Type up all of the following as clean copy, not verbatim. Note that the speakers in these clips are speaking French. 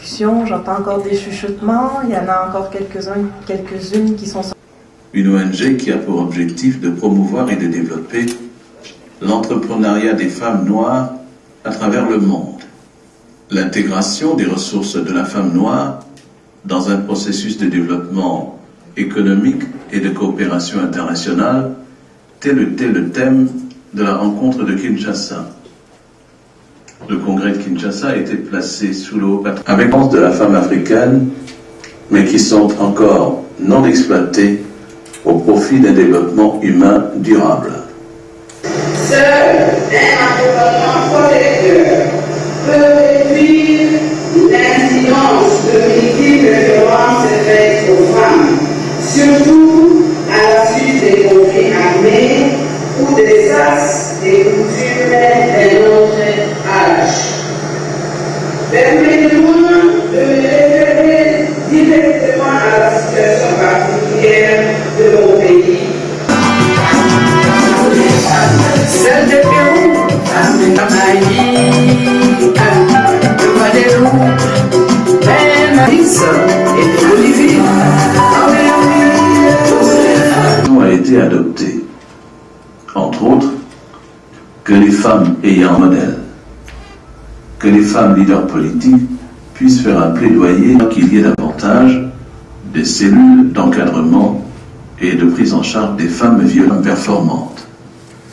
discussion, j'entends encore des chuchotements, il y en a encore quelques-unes qui sont sorties. Une ONG qui a pour objectif de promouvoir et de développer l'entrepreneuriat des femmes noires à travers le monde. L'intégration des ressources de la femme noire dans un processus de développement économique et de coopération internationale, tel était le thème de la rencontre de Kinshasa. Le congrès de Kinshasa a été placé sous le haut patronage avec de la femme africaine, mais qui sont encore non exploitées au profit d'un développement humain durable. Seul un accompagnement protecteur peut réduire l'incidence de multiples violences faites aux femmes, surtout à la suite des conflits armés ou des désastres des coutumes d'un autre âge. Permettez-moi de me référer directement à la situation particulière de mon pays. Celle de Pérou, de Guadeloupe, même et de Bolivie. A été adopté, entre autres, que les femmes ayant un modèle, que les femmes leaders politiques puissent faire un plaidoyer qu'il y ait davantage des cellules d'encadrement et de prise en charge des femmes violentes performantes.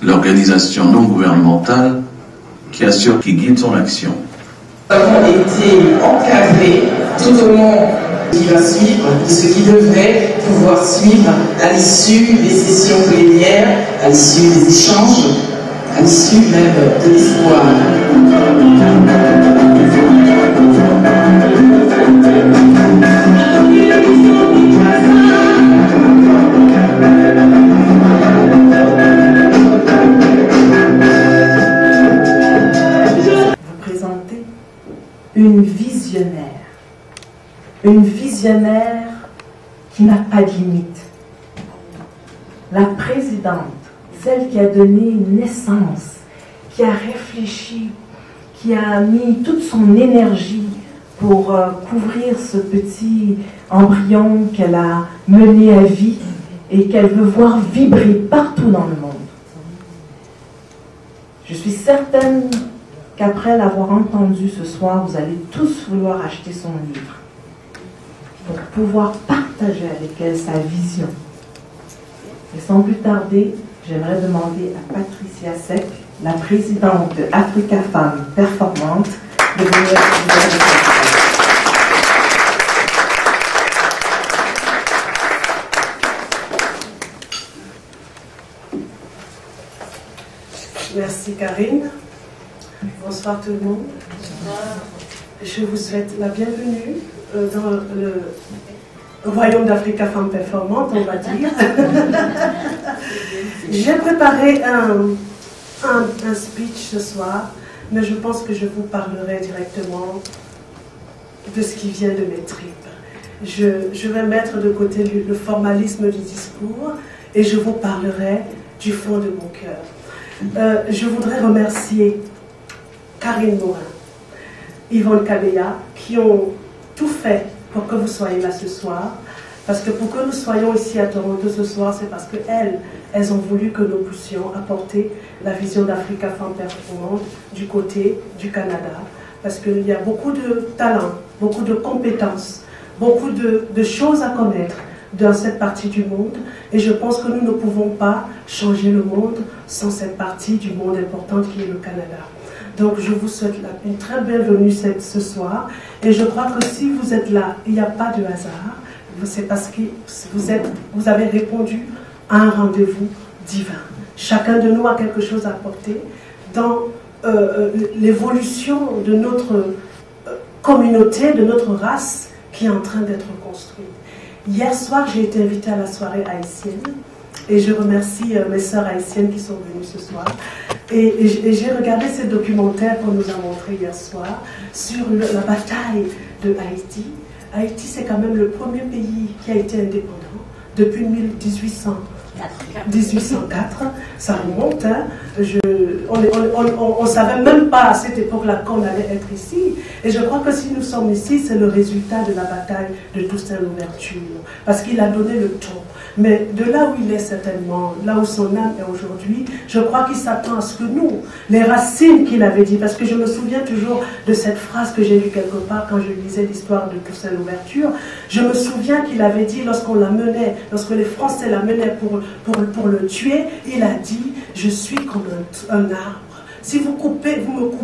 L'organisation non gouvernementale qui guide son action. Nous avons été encadrés tout au long qui va suivre, de ce qui devrait pouvoir suivre à l'issue des sessions plénières, à l'issue des échanges, à l'issue même de l'espoir. Vous présentez une visionnaire qui n'a pas de limite. La présidente, celle qui a donné naissance, qui a réfléchi, qui a mis toute son énergie pour couvrir ce petit embryon qu'elle a mené à vie et qu'elle veut voir vibrer partout dans le monde. Je suis certaine qu'après l'avoir entendu ce soir, vous allez tous vouloir acheter son livre pour pouvoir partager avec elle sa vision. Et sans plus tarder, j'aimerais demander à Patricia Seck, la présidente de Africa Femmes Performantes, de venir vous adresser. Merci Karine. Bonsoir tout le monde. Je vous souhaite la bienvenue dans le royaume d'Africa Femmes Performantes, on va dire. J'ai préparé un speech ce soir, mais je pense que je vous parlerai directement de ce qui vient de mes tripes. Je vais mettre de côté le formalisme du discours et je vous parlerai du fond de mon cœur. Je voudrais remercier Karine Morin, Yvonne Kabeya, qui ont tout fait pour que vous soyez là ce soir. Parce que pour que nous soyons ici à Toronto ce soir, c'est parce qu'elles ont voulu que nous puissions apporter la vision d'Africa Femmes Performantes du côté du Canada. Parce qu'il y a beaucoup de talents, beaucoup de compétences, beaucoup de choses à connaître dans cette partie du monde. Et je pense que nous ne pouvons pas changer le monde sans cette partie du monde importante qui est le Canada. Donc je vous souhaite une très bienvenue ce soir. Et je crois que si vous êtes là, il n'y a pas de hasard. C'est parce que vous avez répondu à un rendez-vous divin. Chacun de nous a quelque chose à apporter dans l'évolution de notre communauté, de notre race qui est en train d'être construite. Hier soir, j'ai été invitée à la soirée haïtienne et je remercie mes sœurs haïtiennes qui sont venues ce soir. Et j'ai regardé ces documentaires qu'on nous a montrés hier soir sur la bataille de Haïti. Haïti, c'est quand même le premier pays qui a été indépendant depuis 1800. 1804, ça remonte. Hein. On ne savait même pas à cette époque-là qu'on allait être ici. Et je crois que si nous sommes ici, c'est le résultat de la bataille de Toussaint Louverture. Parce qu'il a donné le ton. Mais de là où il est certainement, là où son âme est aujourd'hui, je crois qu'il s'attend à ce que nous, les racines qu'il avait dit, parce que je me souviens toujours de cette phrase que j'ai lue quelque part quand je lisais l'histoire de Toussaint Louverture, je me souviens qu'il avait dit, lorsqu'on la menait, lorsque les Français la menaient pour le tuer, il a dit, je suis comme un arbre. Si vous coupez, vous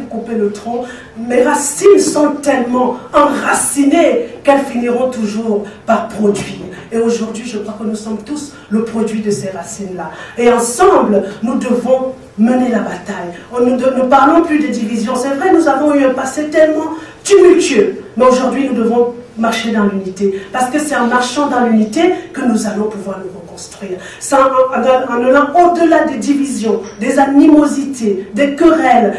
coupez le tronc, mes racines sont tellement enracinées qu'elles finiront toujours par produire. Et aujourd'hui, je crois que nous sommes tous le produit de ces racines-là. Et ensemble, nous devons mener la bataille. Nous ne parlons plus de division. C'est vrai, nous avons eu un passé tellement tumultueux. Mais aujourd'hui, nous devons marcher dans l'unité. Parce que c'est en marchant dans l'unité que nous allons pouvoir nous reconstruire. C'est en allant au-delà des divisions, des animosités, des querelles,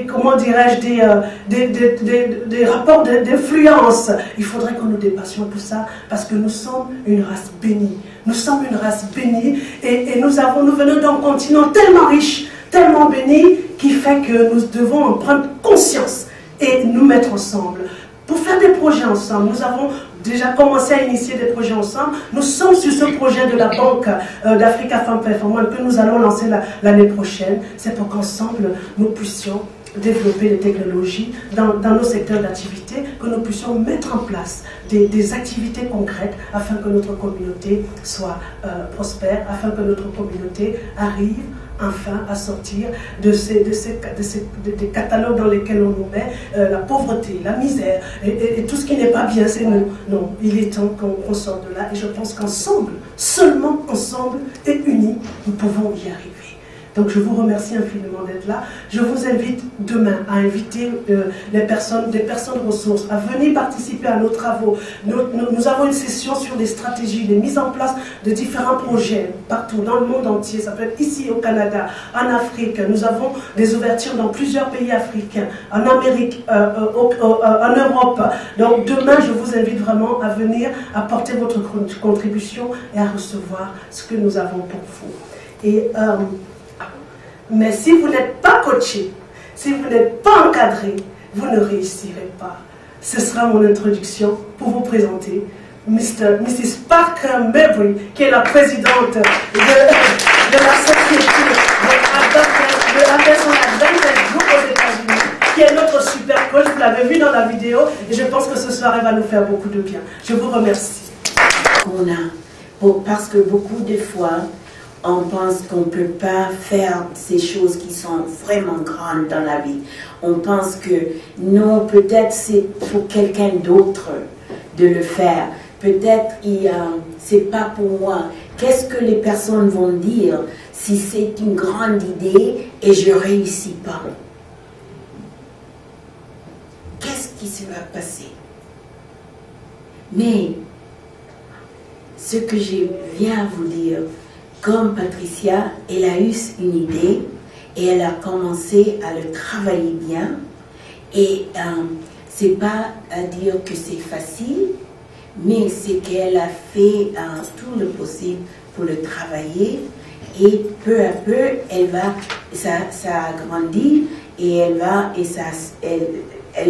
comment dirais-je, des rapports d'influence. Il faudrait que nous dépassions tout ça parce que nous sommes une race bénie. Nous sommes une race bénie et nous venons d'un continent tellement riche, tellement béni, qui fait que nous devons en prendre conscience et nous mettre ensemble. Pour faire des projets ensemble, nous avons déjà commencé à initier des projets ensemble. Nous sommes sur ce projet de la Banque d'Africa Femmes Performantes que nous allons lancer l'année prochaine. C'est pour qu'ensemble, nous puissions développer des technologies dans nos secteurs d'activité, que nous puissions mettre en place des activités concrètes afin que notre communauté soit prospère, afin que notre communauté arrive enfin à sortir des catalogues dans lesquels on nous met la pauvreté, la misère et tout ce qui n'est pas bien, c'est nous. Non, il est temps qu'on sorte de là et je pense qu'ensemble, seulement ensemble et unis, nous pouvons y arriver. Donc je vous remercie infiniment d'être là. Je vous invite demain à inviter des personnes ressources à venir participer à nos travaux. Nous avons une session sur les stratégies, les mises en place de différents projets partout dans le monde entier. Ça peut être ici au Canada, en Afrique. Nous avons des ouvertures dans plusieurs pays africains, en Amérique, en Europe. Donc demain, je vous invite vraiment à venir apporter votre contribution et à recevoir ce que nous avons pour vous. Mais si vous n'êtes pas coaché, si vous n'êtes pas encadré, vous ne réussirez pas. Ce sera mon introduction pour vous présenter Mrs. Parker Mabry, qui est la présidente de la société de la personne Advantage Group aux États-Unis, qui est notre super coach. Vous l'avez vu dans la vidéo et je pense que ce soir, elle va nous faire beaucoup de bien. Je vous remercie. Parce que beaucoup de fois, on pense qu'on ne peut pas faire ces choses qui sont vraiment grandes dans la vie. On pense que non, peut-être c'est pour quelqu'un d'autre de le faire. Peut-être c'est pas pour moi. Qu'est-ce que les personnes vont dire si c'est une grande idée et je ne réussis pas? Qu'est-ce qui se va passer? Mais ce que je viens vous dire, comme Patricia, elle a eu une idée et elle a commencé à le travailler bien. Et c'est pas à dire que c'est facile, mais c'est qu'elle a fait tout le possible pour le travailler. Et peu à peu, ça a grandi et elle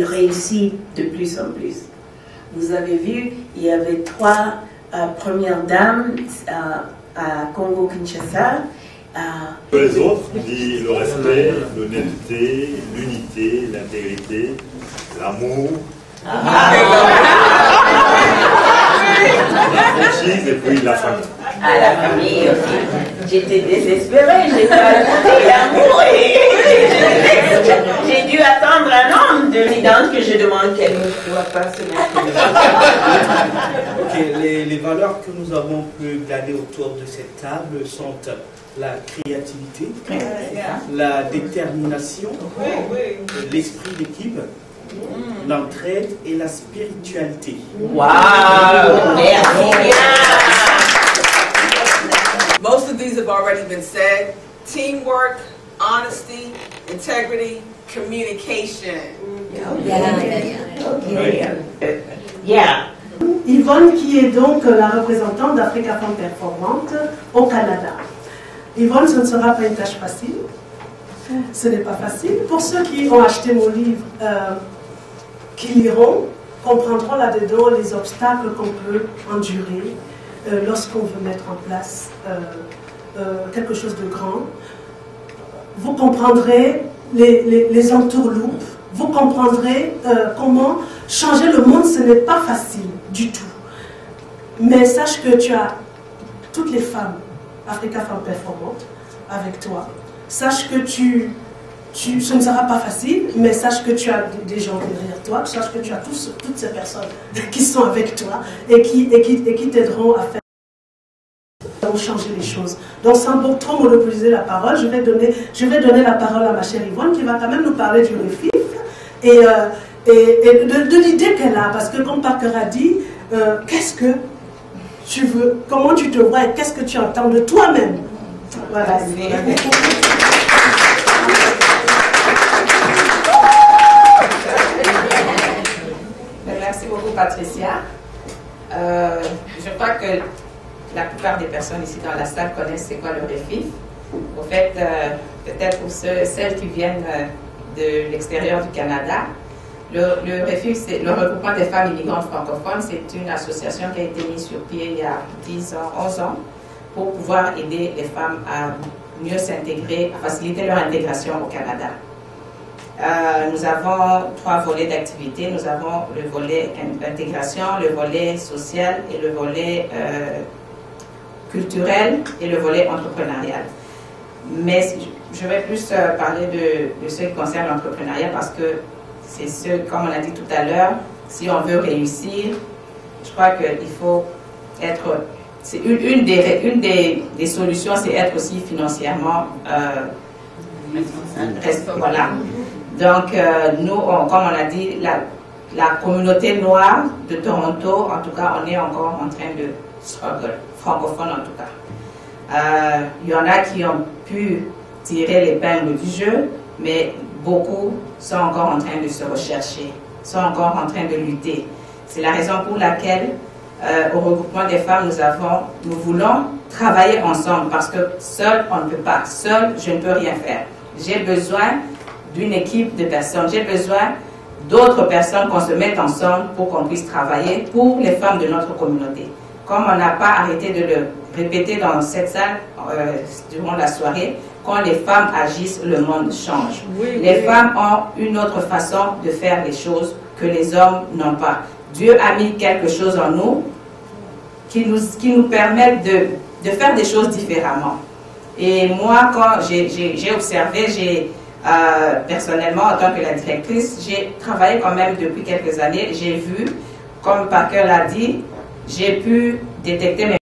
réussit de plus en plus. Vous avez vu, il y avait 3 premières dames à Congo-Kinshasa. Les autres disent le respect, l'honnêteté, l'unité, l'intégrité, l'amour. Et puis la famille. À la famille aussi. J'étais désespérée, j'ai pas écouté l'amour et j'ai dû attendre un homme de l'évidence que je demande qu'elle ne soit pas se mettre. Ok, les valeurs que nous avons pu garder autour de cette table sont la créativité, la détermination, l'esprit d'équipe, l'entraide et la spiritualité. Wow! Merci. Most of these have already been said. Teamwork, honesty, integrity, communication. Yeah. Yvonne qui est donc la représentante d'Africa Femmes Performantes au Canada. Yvonne, ce ne sera pas une tâche facile. Ce n'est pas facile. Pour ceux qui ont acheté mon livre, qui liront, comprendront là-dedans les obstacles qu'on peut endurer lorsqu'on veut mettre en place quelque chose de grand. Vous comprendrez les entourloupes, vous comprendrez comment changer le monde, ce n'est pas facile du tout. Mais sache que tu as toutes les femmes, Africa Femmes Performantes, avec toi. Sache que ce ne sera pas facile, mais sache que tu as des gens derrière toi, sache que tu as toutes ces personnes qui sont avec toi et qui t'aideront à faire changer les choses. Donc sans trop monopoliser la parole, je vais donner la parole à ma chère Yvonne qui va quand même nous parler du REFIF et de l'idée qu'elle a, parce que comme Parker a dit, qu'est-ce que tu veux, comment tu te vois et qu'est-ce que tu entends de toi-même. Voilà. Merci beaucoup Patricia. Je crois que la plupart des personnes ici dans la salle connaissent c'est quoi le REFIF. Au fait, peut-être pour celles qui viennent de l'extérieur du Canada, le REFIF, c'est le regroupement des femmes immigrantes francophones. C'est une association qui a été mise sur pied il y a 10 ans, 11 ans, pour pouvoir aider les femmes à mieux s'intégrer, à faciliter leur intégration au Canada. Nous avons 3 volets d'activité. Nous avons le volet intégration, le volet social et le volet culturel et le volet entrepreneurial. Mais je vais plus parler de ce qui concerne l'entrepreneuriat parce que c'est ce, comme on a dit tout à l'heure, si on veut réussir, je crois qu'il faut être... C'est une des solutions, c'est être aussi financièrement... voilà. Donc, nous, comme on a dit, la communauté noire de Toronto, en tout cas, on est encore en train de struggle, francophone en tout cas. Il y en a qui ont pu tirer l'épingle du jeu, mais beaucoup sont encore en train de se rechercher, sont encore en train de lutter. C'est la raison pour laquelle, au regroupement des femmes, nous voulons travailler ensemble, parce que seul, on ne peut pas. Seul, je ne peux rien faire. J'ai besoin d'une équipe de personnes. J'ai besoin d'autres personnes qu'on se mette ensemble pour qu'on puisse travailler pour les femmes de notre communauté. Comme on n'a pas arrêté de le répéter dans cette salle durant la soirée, quand les femmes agissent, le monde change. Les femmes ont une autre façon de faire les choses que les hommes n'ont pas. Dieu a mis quelque chose en nous qui nous permettent de faire des choses différemment. Et moi, quand j'ai observé, personnellement, en tant que la directrice, j'ai travaillé quand même depuis quelques années. J'ai vu, comme Parker l'a dit, j'ai pu détecter mes